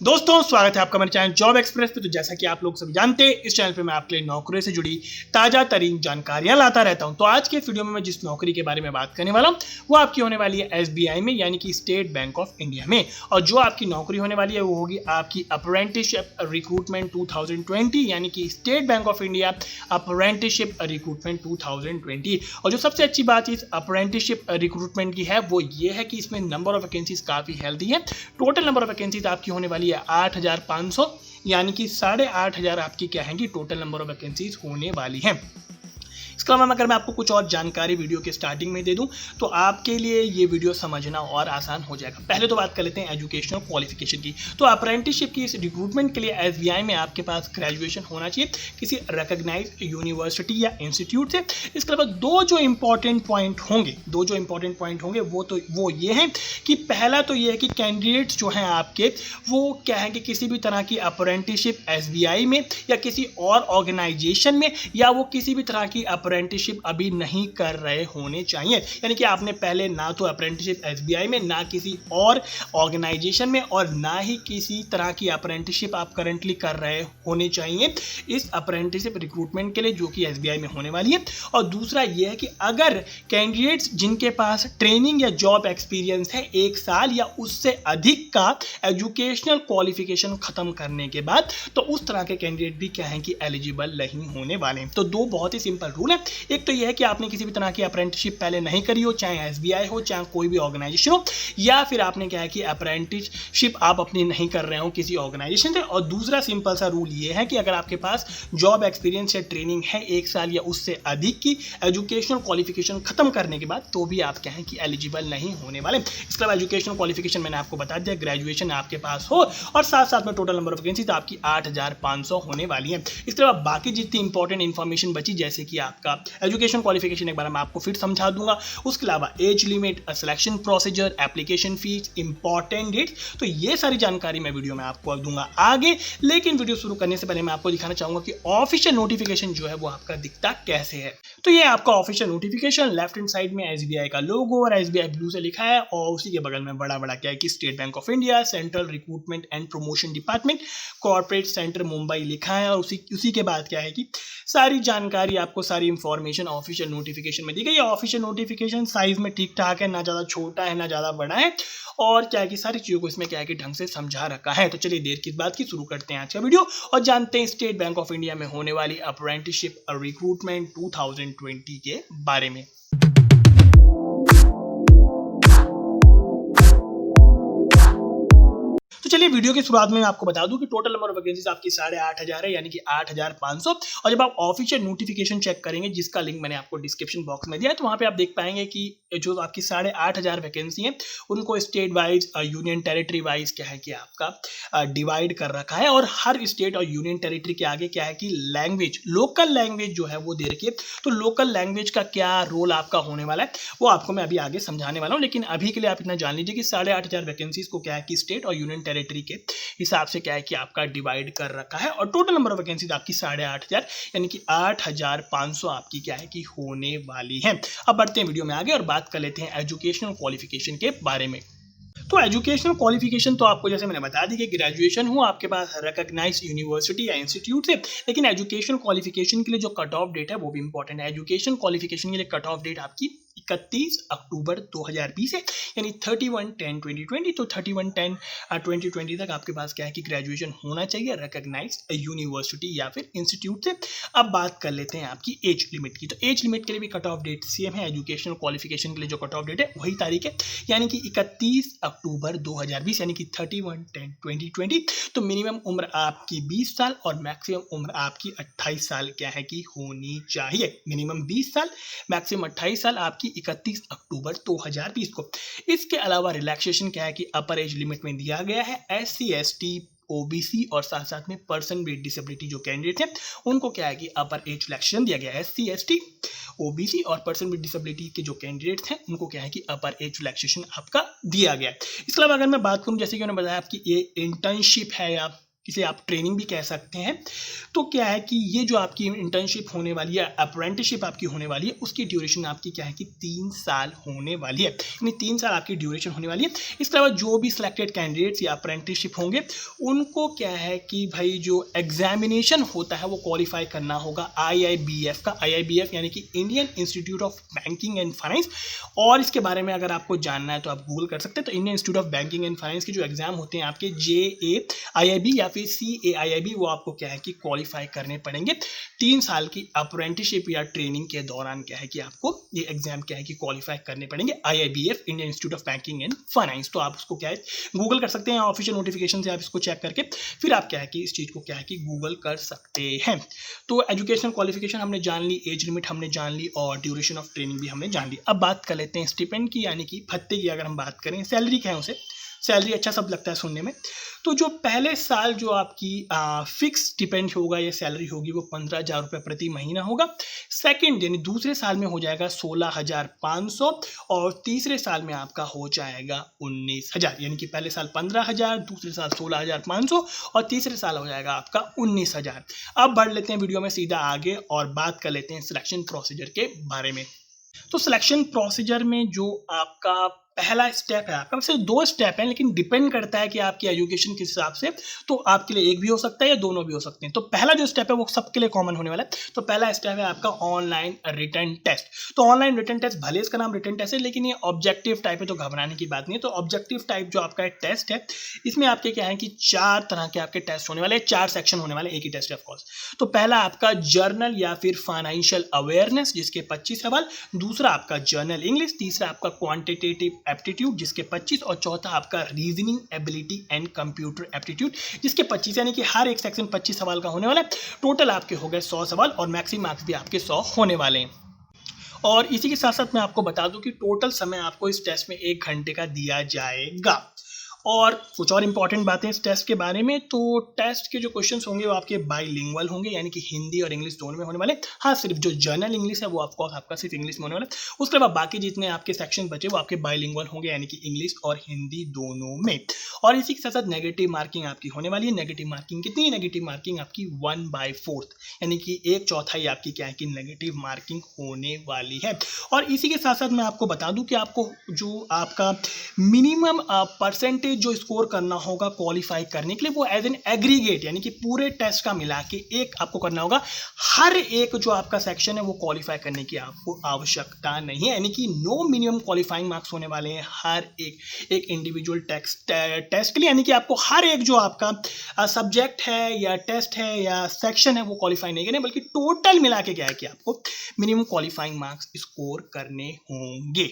दोस्तों स्वागत है आपका मेरे चैनल जॉब एक्सप्रेस पे। तो जैसा कि आप लोग सभी जानते हैं, इस चैनल पे मैं आपके लिए नौकरी से जुड़ी ताजा तरीन जानकारियां लाता रहता हूं। तो आज के वीडियो में मैं जिस नौकरी के बारे में बात करने वाला हूं वो आपकी होने वाली है एसबीआई में, यानी कि स्टेट बैंक ऑफ इंडिया में। और जो आपकी नौकरी होने वाली है वो होगी आपकी अप्रेंटिसशिप रिक्रूटमेंट 2020, यानी कि state bank of India apprenticeship recruitment 2020। और जो सबसे अच्छी बात इस अप्रेंटिसशिप रिक्रूटमेंट की है वो ये है कि इसमें नंबर ऑफ वैकेंसीज काफी हेल्दी है। टोटल नंबर ऑफ वैकेंसीज आपकी होने वाली 8,500, यानी कि 8,500 आपकी क्या है कि टोटल नंबर ऑफ वैकेंसीज होने वाली है। इसके अलावा अगर मैं आपको कुछ और जानकारी वीडियो के स्टार्टिंग में दे दूं तो आपके लिए ये वीडियो समझना और आसान हो जाएगा। पहले तो बात कर लेते हैं एजुकेशनल क्वालिफिकेशन की। तो अप्रेंटिसशिप की इस रिक्रूटमेंट के लिए एसबीआई में आपके पास ग्रेजुएशन होना चाहिए किसी रिकॉग्नाइज्ड यूनिवर्सिटी या इंस्टीट्यूट से। इसके अलावा दो जो इंपॉर्टेंट पॉइंट होंगे वो ये हैं कि पहला तो ये है कि कैंडिडेट्स जो हैं आपके वो क्या है कि किसी भी तरह की अप्रेंटिसशिप एसबीआई में या किसी और ऑर्गेनाइजेशन में या वो किसी भी तरह की अप्रेंटिसशिप अभी नहीं कर रहे होने चाहिए। यानी कि आपने पहले ना तो अप्रेंटिसशिप एसबीआई में, ना किसी और ऑर्गेनाइजेशन में, और ना ही किसी तरह की अप्रेंटिसशिप आप करंटली कर रहे होने चाहिए इस अप्रेंटिसशिप रिक्रूटमेंट के लिए जो कि एसबीआई में होने वाली है। और दूसरा यह है कि अगर कैंडिडेट्स जिनके पास ट्रेनिंग या जॉब एक्सपीरियंस है 1 साल या उससे अधिक का एजुकेशनल क्वालिफिकेशन खत्म करने के बाद, तो उस तरह के कैंडिडेट भी क्या है कि एलिजिबल नहीं होने वाले। तो दो बहुत ही सिंपल रूल है। एक तो यह है कि आपने किसी भी तरह की अप्रेंटिसशिप पहले नहीं करी हो, चाहे एसबीआई हो चाहे कोई भी ऑर्गेनाइजेशन हो, या फिर आपने क्या है कि अप्रेंटिसशिप आप अपनी नहीं कर रहे हो किसी ऑर्गेनाइजेशन से। और दूसरा सिंपल सा रूल ये है कि अगर आपके पास जॉब एक्सपीरियंस या ट्रेनिंग है 1 साल या उससे अधिक की एजुकेशनल क्वालिफिकेशन खत्म करने के बाद, तो भी आप क्या है कि एलिजिबल नहीं होने वाले। इसके अलावा एजुकेशनल क्वालिफिकेशन मैंने आपको बता दिया, ग्रेजुएशन आपके पास हो और साथ साथ में टोटल नंबर ऑफ वैकेंसी तो आपकी 8,500 होने वाली है। इसके अलावा बाकी जितनी इंपॉर्टेंट इन्फॉर्मेशन बची, जैसे कि आपका एजुकेशन क्वालिफिकेशन एक बार मैं आपको फिर समझा दूंगा, उसके अलावा age limit, selection procedure, application fees, important date, तो ये सारी जानकारी मैं वीडियो में आपको दूंगा आगे। लेकिन वीडियो शुरू करने से पहले मैं आपको दिखाना चाहूंगा कि ऑफिशियल नोटिफिकेशन जो है वो आपका दिखता कैसे है। तो ये आपका official notification, left hand side में एसबीआई का लोगो और एसबीआई ब्लू से लिखा है, और उसी के बगल में बड़ा बड़ा क्या है कि state bank of India central recruitment and promotion department corporate centre Mumbai लिखा है। और उसी के बाद क्या है कि सारी जानकारी आपको, सारी इंफॉर्मेशन ऑफिशियल नोटिफिकेशन में दी गई है। ऑफिशियल नोटिफिकेशन साइज में ठीक ठाक है, ना ज़्यादा छोटा है ना ज़्यादा बड़ा है, और क्या है कि सारी चीज़ों को इसमें क्या है कि ढंग से समझा रखा है। तो चलिए देर किस बात की, शुरू करते हैं आज का वीडियो और जानते हैं स्टेट बैंक ऑफ इंडिया में होने वाली अप्रेंटिसशिप रिक्रूटमेंट 2020 के बारे में। चलिए वीडियो की शुरुआत में मैं आपको बता दूं कि टोटल नंबर ऑफ वैकेंसीज आपकी 8,500 है, यानी कि 8,500। और जब आप ऑफिशियल नोटिफिकेशन चेक करेंगे, जिसका लिंक मैंने आपको डिस्क्रिप्शन बॉक्स में दिया है, तो वहां पे आप देख पाएंगे कि जो आपकी 8,500 वैकेंसी है उनको state wise, union territory wise क्या है कि आपका डिवाइड कर रखा है। और हर स्टेट और यूनियन टेरिटरी के आगे क्या है कि लैंग्वेज, लोकल लैंग्वेज जो है वो दे रखी है। तो लोकल लैंग्वेज का क्या रोल आपका होने वाला है वो आपको मैं अभी आगे समझाने वाला हूँ। लेकिन अभी के लिए आप इतना जान लीजिए कि 8,500 वैकेंसीज को क्या है कि स्टेट और यूनियन टेरिटरी के हिसाब से क्या है कि आपका डिवाइड कर रखा है। और टोटल नंबर ऑफ वैकेंसीज आपकी 8,500 यानी कि 8,500 आपकी क्या है कि होने वाली है। अब बढ़ते हैं वीडियो में आगे और बात कर लेते हैं एजुकेशनल क्वालिफिकेशन के बारे में। तो एजुकेशनल क्वालिफिकेशन तो आपको जैसे मैंने बता दी कि ग्रेजुएशन हो आपके पास रिकॉग्नाइज्ड यूनिवर्सिटी या इंस्टीट्यूट से। लेकिन एजुकेशनल क्वालिफिकेशन के लिए जो कट ऑफ डेट है वो भी इंपॉर्टेंट है। एजुकेशन क्वालिफिकेशन के लिए कट ऑफ डेट आपकी 31 अक्टूबर 2020 है, यानी 31/10/2020। तो 31/10/2020 तक आपके पास क्या है कि ग्रेजुएशन होना चाहिए रिकॉग्नाइज्ड यूनिवर्सिटी या फिर इंस्टीट्यूट से। अब बात कर लेते हैं आपकी एज लिमिट की। तो एज लिमिट के लिए भी कट ऑफ डेट सेम है। एजुकेशनल क्वालिफिकेशन के लिए जो कट ऑफ डेट है वही तारीख है, यानी कि 31 अक्टूबर 2020, यानी कि 31/10/2020। तो मिनिमम उम्र आपकी 20 साल और मैक्सिमम उम्र आपकी 28 साल क्या है कि होनी चाहिए। मिनिमम 20 साल, मैक्सिमम 28 साल आपकी 31 अक्टूबर 2020 को। इसके अलावा रिलैक्सेशन क्या है कि अपर एज लिमिट में दिया गया है। SC ST OBC और साथ साथ में पर्सन विद डिसेबिलिटी जो कैंडिडेट हैं उनको क्या है कि अपर एज रिलैक्सेशन दिया गया है। SC ST OBC और पर्सन विद डिसेबिलिटी के जो कैंडिडेट्स हैं उनको क्या है कि अपर एज रिलैक्सेशन आपका दिया गया है। इसके अलावा अगर मैं बात करूं, जैसे कि मैंने बताया आपकी ये इंटर्नशिप है या इसे आप ट्रेनिंग भी कह सकते हैं। तो क्या है कि ये जो आपकी इंटर्नशिप होने वाली है, अप्रेंटिसशिप आपकी होने वाली है, उसकी ड्यूरेशन आपकी क्या है कि 3 साल होने वाली है, यानी 3 साल आपकी ड्यूरेशन होने वाली है। इसके अलावा जो भी सिलेक्टेड कैंडिडेट्स या अप्रेंटिसशिप होंगे उनको क्या है कि भाई जो एग्जामिनेशन होता है वो क्वालिफाई करना होगा IIBF का, IIBF यानी कि Indian institute of banking and finance. और इसके बारे में अगर आपको जानना है तो आप गूगल कर सकते हैं। तो Indian institute of banking and finance के जो एग्जाम होते हैं आपके JAIIB या फिर CAIIB, वो आपको क्या है कि क्वालिफाई करने पड़ेंगे 3 साल की अप्रेंटिसशिप या ट्रेनिंग के दौरान। क्या है कि आपको ये एग्जाम क्या है कि क्वालिफाई करने पड़ेंगे, IIBF Indian institute of banking and finance. तो आप उसको क्या है गूगल कर सकते हैं, ऑफिशियल नोटिफिकेशन से आप इसको चेक करके फिर आप क्या है कि इस चीज़ को क्या है कि गूगल कर सकते हैं। तो एजुकेशनल क्वालिफिकेशन हमने जान ली, एज लिमिट हमने जान ली और ड्यूरेशन ऑफ ट्रेनिंग भी हमने जान ली। अब बात कर लेते हैं स्टिपेंड की, यानी कि भत्ते की। अगर हम बात करें सैलरी क्या है, उसे सैलरी अच्छा सब लगता है सुनने में। तो जो पहले साल जो आपकी फिक्स स्टिपेंड होगा या सैलरी होगी वो 15,000 रुपये प्रति महीना होगा। सेकंड यानी दूसरे साल में हो जाएगा 16,500 और तीसरे साल में आपका हो जाएगा 19,000। यानी कि पहले साल 15,000, दूसरे साल 16,500 और तीसरे साल हो जाएगा आपका 19,000। अब बढ़ लेते हैं वीडियो में सीधा आगे और बात कर लेते हैं सिलेक्शन प्रोसीजर के बारे में। तो सिलेक्शन प्रोसीजर में जो आपका पहला स्टेप है, आपका वैसे 2 स्टेप हैं लेकिन डिपेंड करता है कि आपकी एजुकेशन किस हिसाब से, तो आपके लिए एक भी हो सकता है या दोनों भी हो सकते हैं। तो पहला जो स्टेप है वो सबके लिए कॉमन होने वाला है। तो पहला स्टेप है आपका ऑनलाइन रिटन टेस्ट। तो ऑनलाइन रिटन टेस्ट, भले इसका नाम रिटन टेस्ट है लेकिन ये ऑब्जेक्टिव टाइप है, तो घबराने की बात नहीं है। तो ऑब्जेक्टिव टाइप जो आपका टेस्ट है इसमें आपके क्या है कि 4 तरह के आपके टेस्ट होने वाले हैं, 4 सेक्शन होने वाले, एक ही टेस्ट है ऑफकोर्स। तो पहला आपका जर्नल या फिर फाइनेंशियल अवेयरनेस जिसके 25 सवाल, दूसरा आपका जर्नल इंग्लिश, तीसरा आपका क्वांटिटेटिव एप्टीट्यूड जिसके 25 और चौथा आपका reasoning ability and computer aptitude जिसके 25। यानी कि हर एक सेक्शन 25 सवाल का होने वाला है। टोटल आपके हो गए 100 सवाल और मैक्सिमम मार्क्स भी आपके 100 होने वाले हैं। और इसी के साथ साथ मैं आपको बता दूं कि टोटल समय आपको इस टेस्ट में 1 घंटे का दिया जाएगा। और कुछ और इंपॉर्टेंट बातें इस टेस्ट के बारे में, तो टेस्ट के जो क्वेश्चंस होंगे वो आपके बाइलिंगुअल होंगे, यानी कि हिंदी और इंग्लिश दोनों में होने वाले। हाँ, सिर्फ जो जर्नल इंग्लिश है वो ऑफकोर्स आपका सिर्फ इंग्लिश में होने वाला है। उसके बाद बाकी जितने आपके सेक्शन बचे वो आपके बाइलिंगुअल होंगे, यानी कि इंग्लिश और हिंदी दोनों में। और इसी के साथ साथ नेगेटिव मार्किंग आपकी होने वाली है। नेगेटिव मार्किंग कितनी? नेगेटिव मार्किंग आपकी 1/4, यानी कि 1/4 आपकी क्या है कि नेगेटिव मार्किंग होने वाली है। और इसी के साथ साथ मैं आपको बता दूं कि आपको जो आपका मिनिमम परसेंटेज जो स्कोर करना होगा क्वालिफाई करने के लिए वो एज एन एग्रीगेट, यानी कि पूरे टेस्ट का मिला के एक आपको करना होगा। हर एक जो आपका सेक्शन है वो क्वालिफाई करने की आपको आवश्यकता नहीं है, यानी कि नो मिनिमम क्वालिफाइंग मार्क्स होने वाले हैं हर एक इंडिविजुअल टेस्ट के लिए। यानी कि आपको हर एक जो आपका सब्जेक्ट है या टेस्ट है या सेक्शन है वो क्वालिफाई नहीं करने, बल्कि टोटल मिला के क्या है कि आपको मिनिमम क्वालिफाइंग मार्क्स स्कोर करने होंगे।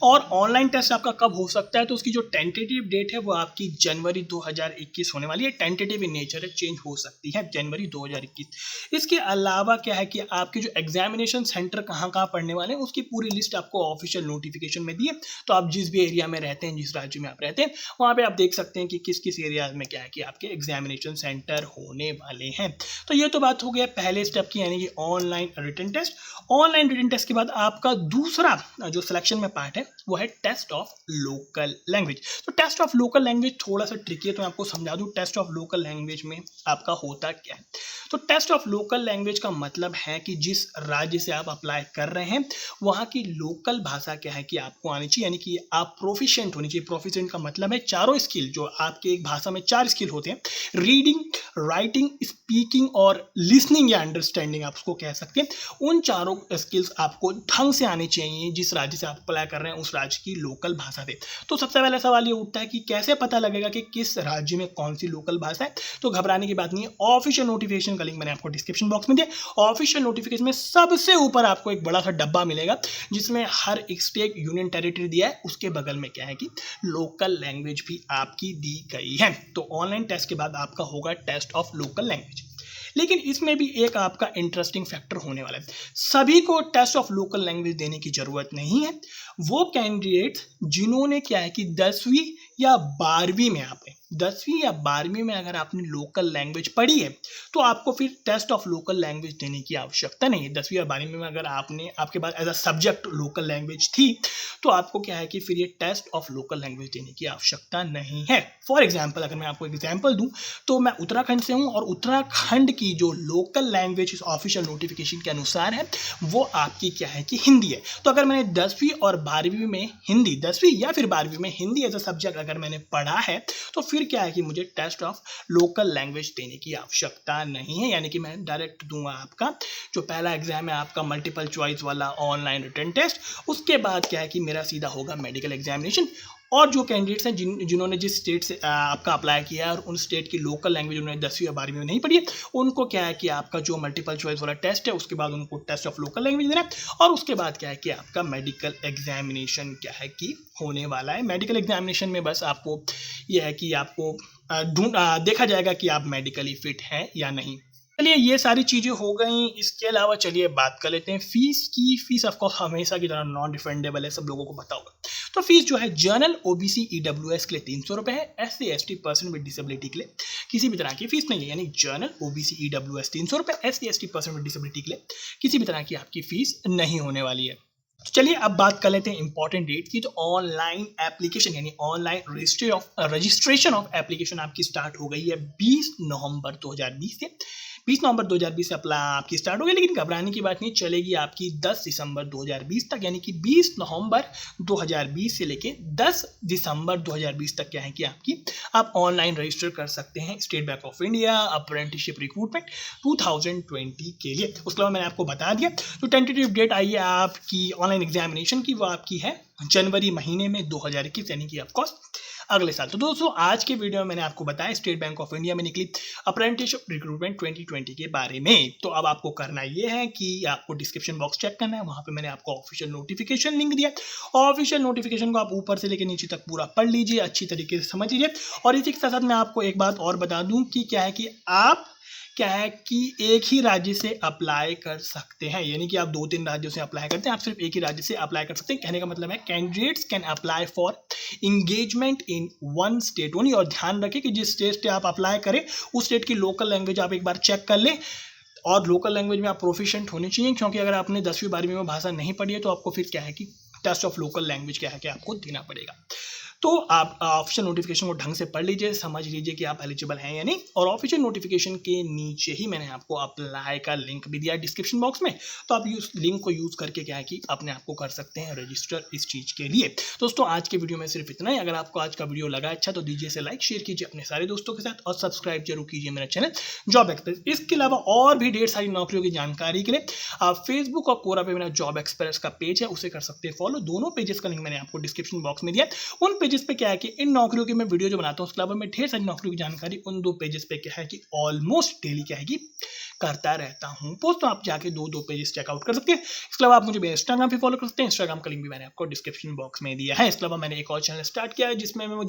और ऑनलाइन टेस्ट आपका कब हो सकता है? तो उसकी जो टेंटेटिव डेट है वो आपकी जनवरी 2021 होने वाली है। टेंटेटिव इन नेचर है, चेंज हो सकती है, जनवरी 2021। इसके अलावा क्या है कि आपके जो एग्जामिनेशन सेंटर कहाँ पढ़ने वाले हैं उसकी पूरी लिस्ट आपको ऑफिशियल नोटिफिकेशन में दी है। तो आप जिस भी एरिया में रहते हैं, जिस राज्य में आप रहते हैं, वहाँ पे आप देख सकते हैं कि किस किस एरियाज में क्या है कि आपके एग्जामिनेशन सेंटर होने वाले हैं। तो ये तो बात हो गया पहले स्टेप की, यानी कि online written test. Online written test के बाद आपका दूसरा जो सिलेक्शन में पार्ट है वो है टेस्ट ऑफ लोकल लैंग्वेज। तो टेस्ट ऑफ लोकल लैंग्वेज थोड़ा सा ट्रिकी है, तो मैं आपको समझा दूं टेस्ट ऑफ लोकल लैंग्वेज में आपका होता क्या है। तो टेस्ट ऑफ लोकल लैंग्वेज का मतलब है कि जिस राज्य से आप अप्लाई कर रहे हैं वहाँ की लोकल भाषा क्या है कि आपको आनी चाहिए, यानी कि आप प्रोफिशिएंट होनी चाहिए। प्रोफिशिएंट का मतलब है चारों स्किल जो आपके एक भाषा में 4 स्किल होते हैं, रीडिंग, राइटिंग, स्पीकिंग और लिसनिंग या अंडरस्टैंडिंग आप उसको कह सकते हैं। उन चारों स्किल्स आपको ढंग से आनी चाहिए जिस राज्य से आप अप्लाई कर रहे हैं उस राज्य की लोकल भाषा से। तो सबसे पहला सवाल ये उठता है कि कैसे पता लगेगा कि किस राज्य में कौन सी लोकल भाषा है। तो घबराने की बात नहीं है, ऑफिशियल नोटिफिकेशन का लिंक मैंने आपको डिस्क्रिप्शन बॉक्स में दिया। ऑफिशियल नोटिफिकेशन में सबसे ऊपर आपको एक बड़ा सा डब्बा मिलेगा जिसमें हर एक स्टेट यूनियन टेरिटरी दिया है, उसके बगल में क्या है कि लोकल लैंग्वेज भी आपकी दी गई है। तो ऑनलाइन टेस्ट के बाद आपका होगा टेस्ट ऑफ लोकल लैंग्वेज। लेकिन इसमें भी एक आपका इंटरेस्टिंग फैक्टर होने वाला है। सभी को टेस्ट ऑफ लोकल लैंग्वेज देने की जरूरत नहीं है। वो कैंडिडेट्स जिन्होंने क्या है कि 10वीं या 12वीं में आपने 10वीं या 12वीं में अगर आपने लोकल लैंग्वेज पढ़ी है तो आपको फिर टेस्ट ऑफ लोकल लैंग्वेज देने की आवश्यकता नहीं है। 10वीं या 12वीं में अगर आपके पास as a subject local language थी तो आपको क्या है कि फिर ये टेस्ट ऑफ लोकल लैंग्वेज देने की आवश्यकता नहीं है। फॉर एग्जाम्पल अगर मैं आपको एग्जाम्पल दूं तो मैं उत्तराखंड से हूं और उत्तराखंड की जो लोकल लैंग्वेज ऑफिशियल नोटिफिकेशन के अनुसार है वो आपकी क्या है कि हिंदी है। तो अगर मैंने 10वीं और 12वीं में हिंदी, 10वीं या फिर 12वीं में हिंदी एज अ सब्जेक्ट अगर मैंने पढ़ा है तो फिर क्या है कि मुझे टेस्ट ऑफ लोकल लैंग्वेज देने की आवश्यकता नहीं है। यानी कि मैं डायरेक्ट दूंगा आपका जो पहला एग्जाम है आपका मल्टीपल चॉइस वाला ऑनलाइन रिटन टेस्ट, उसके बाद क्या है कि मेरा सीधा होगा मेडिकल एग्जामिनेशन। और जो कैंडिडेट्स हैं जिन्होंने जिस स्टेट से आपका अप्लाई किया है और उन स्टेट की लोकल लैंग्वेज उन्होंने 10वीं या 12वीं में नहीं पढ़ी है, उनको क्या है कि आपका जो मल्टीपल चॉइस वाला टेस्ट है उसके बाद उनको टेस्ट ऑफ लोकल लैंग्वेज देना है और उसके बाद क्या है कि आपका मेडिकल एग्जामिनेशन क्या है कि होने वाला है। मेडिकल एग्जामिनेशन में बस आपको यह है कि आपको देखा जाएगा कि आप मेडिकली फिट हैं या नहीं। चलिए ये सारी चीज़ें हो गई। इसके अलावा चलिए बात कर लेते हैं फीस की। फीस ऑफकोर्स हमेशा की तरह नॉन रिफंडेबल है, सब लोगों को पता होगा। तो फीस जो है जनरल ओबीसी ईडब्ल्यूएस के लिए 300 रुपये है, SC ST person with disability के लिए किसी भी तरह की फीस नहीं है। यानी जनरल ओबीसी ईडब्ल्यूएस 300 रुपये, SC ST person with disability के लिए किसी भी तरह की आपकी फीस नहीं होने वाली है। तो चलिए अब बात कर लेते हैं इंपॉर्टेंट डेट की। तो ऑनलाइन एप्लीकेशन यानी ऑनलाइन रजिस्ट्रेशन ऑफ एप्लीकेशन आपकी स्टार्ट हो गई है 20 नवंबर 2020 से। 20 नवंबर 2020 से अप्लाई आपकी स्टार्ट हो गई, लेकिन घबराने की बात नहीं, चलेगी आपकी 10 दिसंबर 2020 तक। यानी कि 20 नवंबर 2020 से लेके 10 दिसंबर 2020 तक क्या है कि आप ऑनलाइन रजिस्टर कर सकते हैं state bank of India apprenticeship recruitment 2020 के लिए। उसके बाद मैंने आपको बता दिया जो टेंटेटिव डेट आई है आपकी ऑनलाइन एग्जामिनेशन की, वो आपकी है जनवरी महीने में 2021, यानी कि ऑफकोर्स अगले साल। तो दोस्तों आज के वीडियो में मैंने आपको बताया स्टेट बैंक ऑफ इंडिया में निकली अप्रेंटिसशिप रिक्रूटमेंट 2020 के बारे में। तो अब आपको करना ये है कि आपको डिस्क्रिप्शन बॉक्स चेक करना है, वहां पे मैंने आपको ऑफिशियल नोटिफिकेशन लिंक दिया। ऑफिशियल नोटिफिकेशन को आप ऊपर से लेकर नीचे तक पूरा पढ़ लीजिए, अच्छी तरीके से समझ लीजिए। और इसी के साथ मैं आपको एक बात और बता दूं कि क्या है कि आप क्या है कि एक ही राज्य से अप्लाई कर सकते हैं। यानी कि आप 2-3 राज्यों से अप्लाई करते हैं, आप सिर्फ एक ही राज्य से अप्लाई कर सकते हैं। कहने का मतलब है candidates can apply for engagement in one state only. और ध्यान रखें कि जिस स्टेट से आप अप्लाई करें उस स्टेट की लोकल लैंग्वेज आप एक बार चेक कर लें और लोकल लैंग्वेज में आप प्रोफिशिएंट होने चाहिए, क्योंकि अगर आपने 10वीं 12वीं में भाषा नहीं पढ़ी है तो आपको फिर क्या है कि टेस्ट ऑफ लोकल लैंग्वेज क्या है कि आपको देना पड़ेगा। तो आप ऑफिशियल नोटिफिकेशन को ढंग से पढ़ लीजिए, समझ लीजिए कि आप एलिजिबल हैं या नहीं। और ऑफिशियल नोटिफिकेशन के नीचे ही मैंने आपको अप्लाई का लिंक भी दिया डिस्क्रिप्शन बॉक्स में, तो आप उस लिंक को यूज़ करके क्या है कि अपने आप को कर सकते हैं रजिस्टर इस चीज़ के लिए। दोस्तों आज के वीडियो में सिर्फ इतना ही। अगर आपको आज का वीडियो लगा अच्छा तो दीजिए इसे लाइक, शेयर कीजिए अपने सारे दोस्तों के साथ और सब्सक्राइब जरूर कीजिए मेरा चैनल जॉब एक्सप्रेस। इसके अलावा और भी ढेर सारी नौकरियों की जानकारी के लिए आप फेसबुक और कोरा पे मेरा जॉब एक्सप्रेस का पेज है, उसे कर सकते हैं फॉलो। दोनों पेजेस का लिंक मैंने आपको डिस्क्रिप्शन बॉक्स में दिया। उन पेजेस पे क्या है कि इन नौकरियों की मैं वीडियो जो बनाता हूँ उसके अलावा मैं ढेर सारी नौकरियों की जानकारी उन 2 पेजेस पे क्या है कि ऑलमोस्ट डेली क्या है कि करता रहता हूँ पोस्ट। तो आप जाके 2 पेजेस चेकआउट कर सकते हैं। इसके अलावा आप मुझे इंस्टाग्राम पे फॉलो कर सकते हैं, इंस्टाग्राम का लिंक भी मैंने आपको डिस्क्रिप्शन बॉक्स में दिया है। इसके अलावा मैंने एक और चैनल स्टार्ट किया है जिसमें मैं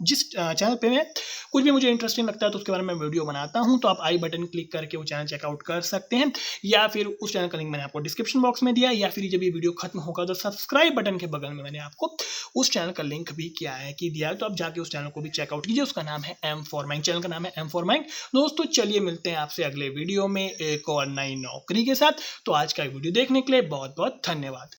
जिस चैनल पे मैं कुछ भी मुझे इंटरेस्टिंग लगता है तो उसके बारे में वीडियो बनाता हूँ। तो आप आई बटन क्लिक करके वो चैनल चेकआउट कर सकते हैं, या फिर उस चैनल का लिंक मैंने आपको डिस्क्रिप्शन बॉक्स में दिया, या फिर जब ये वीडियो खत्म होगा तो सब्सक्राइब बटन के बगल में मैंने आपको उस चैनल का लिंक भी क्या है कि दिया है। तो आप जाके उस चैनल को भी चेकआउट कीजिए, उसका नाम है एम फॉर माइंड, चैनल का नाम है एम फॉर माइंड। दोस्तों चलिए मिलते हैं आपसे अगले वीडियो में एक और नई नौकरी के साथ। तो आज का वीडियो देखने के लिए बहुत बहुत धन्यवाद।